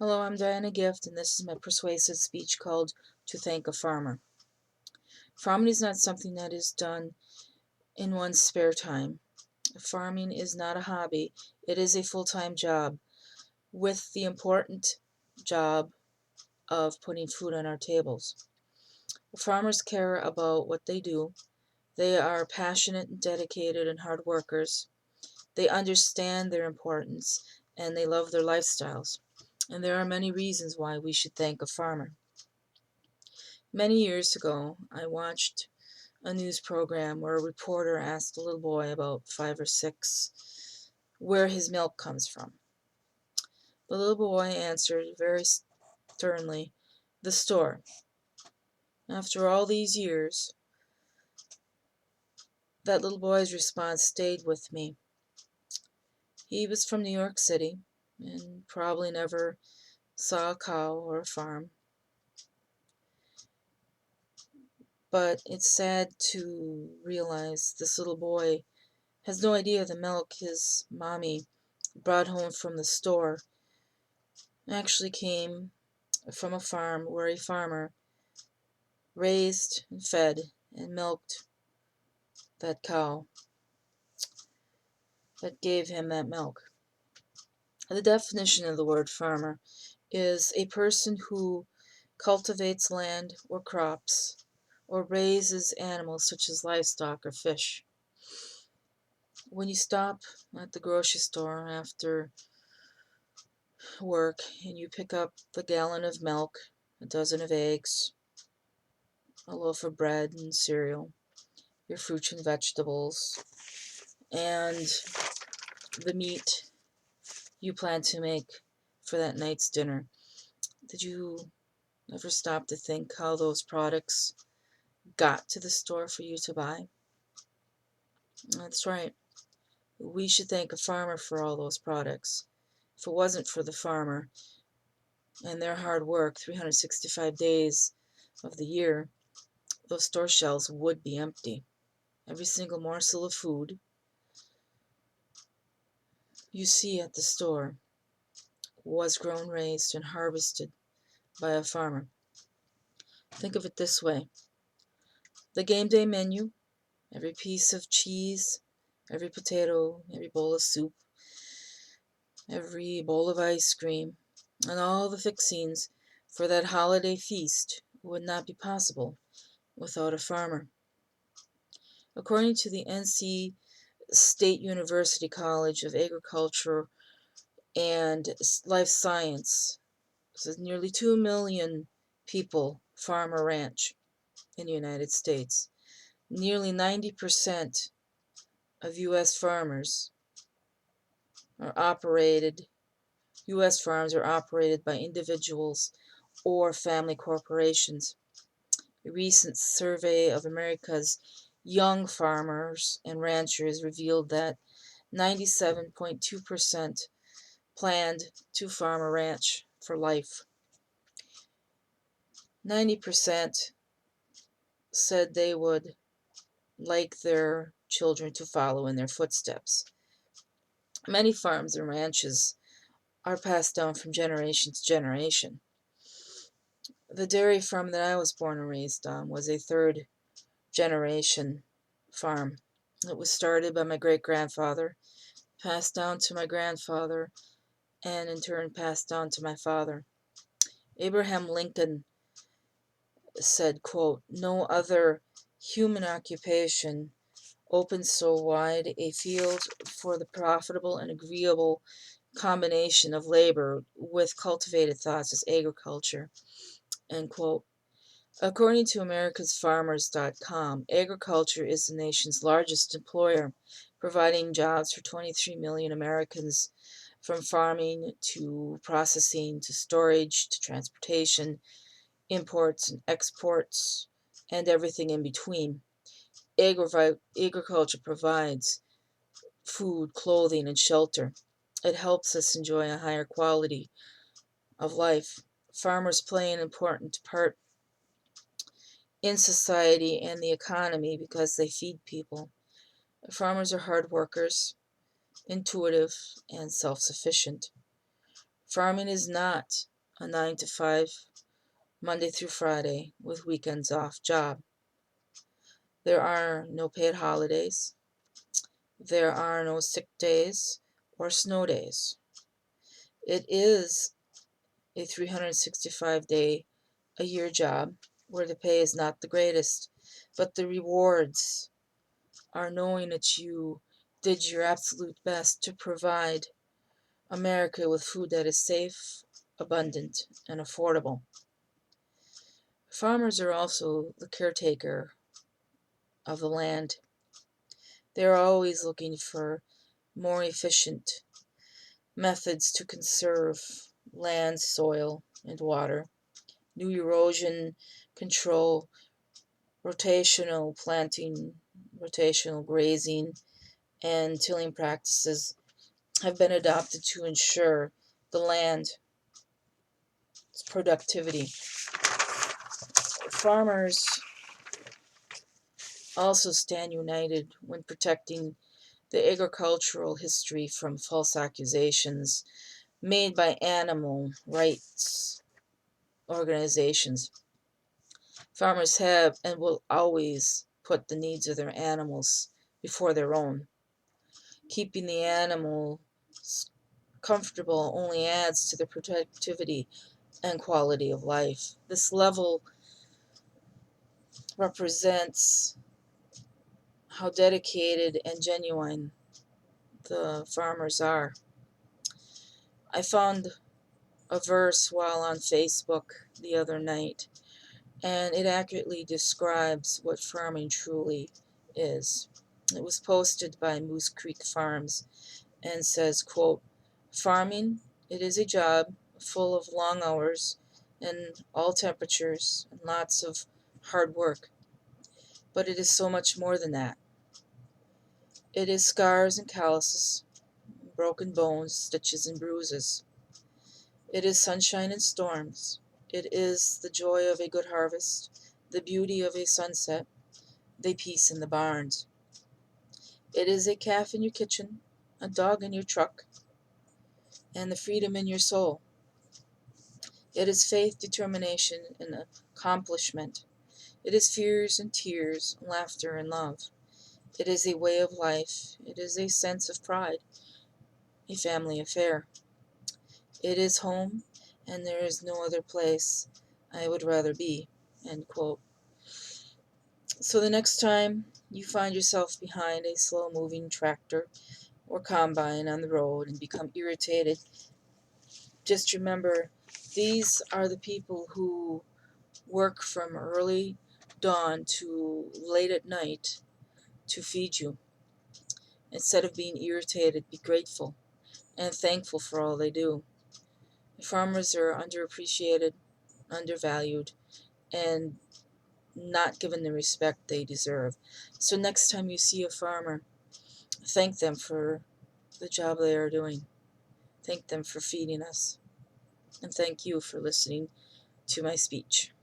Hello, I'm Diana Gift, and this is my persuasive speech called To Thank a Farmer. Farming is not something that is done in one's spare time. Farming is not a hobby, it is a full-time job with the important job of putting food on our tables. Farmers care about what they do. They are passionate and dedicated and hard workers. They understand their importance and they love their lifestyles. And there are many reasons why we should thank a farmer. Many years ago, I watched a news program where a reporter asked a little boy about 5 or 6 where his milk comes from. The little boy answered very sternly, "The store." After all these years, that little boy's response stayed with me. He was from New York City and probably never saw a cow or a farm. But it's sad to realize this little boy has no idea the milk his mommy brought home from the store actually came from a farm where a farmer raised and fed and milked that cow that gave him that milk. The definition of the word farmer is a person who cultivates land or crops or raises animals such as livestock or fish. When you stop at the grocery store after work and you pick up the gallon of milk, a dozen of eggs, a loaf of bread and cereal, your fruits and vegetables, and the meat you plan to make for that night's dinner, did you ever stop to think how those products got to the store for you to buy? That's right. We should thank a farmer for all those products. If it wasn't for the farmer and their hard work 365 days of the year, those store shelves would be empty. Every single morsel of food you see at the store was grown, raised, and harvested by a farmer. Think of it this way. The game day menu, every piece of cheese, every potato, every bowl of soup, every bowl of ice cream, and all the fixings for that holiday feast would not be possible without a farmer. According to the NC State University College of Agriculture and Life Science, says nearly 2 million people farm or ranch in the United States. Nearly 90% of U.S. farms are operated by individuals or family corporations. A recent survey of America's young farmers and ranchers revealed that 97.2% planned to farm or ranch for life. 90% said they would like their children to follow in their footsteps. Many farms and ranches are passed down from generation to generation. The dairy farm that I was born and raised on was a third generation farm. It was started by my great-grandfather, passed down to my grandfather, and in turn passed down to my father. Abraham Lincoln said, quote, "No other human occupation opens so wide a field for the profitable and agreeable combination of labor with cultivated thoughts as agriculture," end quote. According to AmericasFarmers.com, agriculture is the nation's largest employer, providing jobs for 23 million Americans, from farming to processing to storage to transportation, imports and exports, and everything in between. Agriculture provides food, clothing, and shelter. It helps us enjoy a higher quality of life. Farmers play an important part in society and the economy because they feed people. Farmers are hard workers, intuitive, and self-sufficient. Farming is not a 9 to 5, Monday through Friday, with weekends off job. There are no paid holidays. There are no sick days or snow days. It is a 365-day-a-year job where the pay is not the greatest, but the rewards are knowing that you did your absolute best to provide America with food that is safe, abundant, and affordable. Farmers are also the caretaker of the land. They're always looking for more efficient methods to conserve land, soil, and water. New erosion control, rotational planting, rotational grazing, and tilling practices have been adopted to ensure the land's productivity. Farmers also stand united when protecting the agricultural history from false accusations made by animal rights organizations. Farmers have and will always put the needs of their animals before their own. Keeping the animals comfortable only adds to the productivity and quality of life. This level represents how dedicated and genuine the farmers are. I found a verse while on Facebook the other night, and it accurately describes what farming truly is. It was posted by Moose Creek Farms and says, quote, "Farming, it is a job full of long hours and all temperatures and lots of hard work. But it is so much more than that. It is scars and calluses, broken bones, stitches and bruises. It is sunshine and storms. It is the joy of a good harvest, the beauty of a sunset, the peace in the barns. It is a calf in your kitchen, a dog in your truck, and the freedom in your soul. It is faith, determination, and accomplishment. It is fears and tears, laughter and love. It is a way of life. It is a sense of pride, a family affair. It is home, and there is no other place I would rather be." End quote. So the next time you find yourself behind a slow-moving tractor or combine on the road and become irritated, just remember these are the people who work from early dawn to late at night to feed you. Instead of being irritated, be grateful and thankful for all they do. Farmers are underappreciated, undervalued, and not given the respect they deserve. So next time you see a farmer, thank them for the job they are doing. Thank them for feeding us. And thank you for listening to my speech.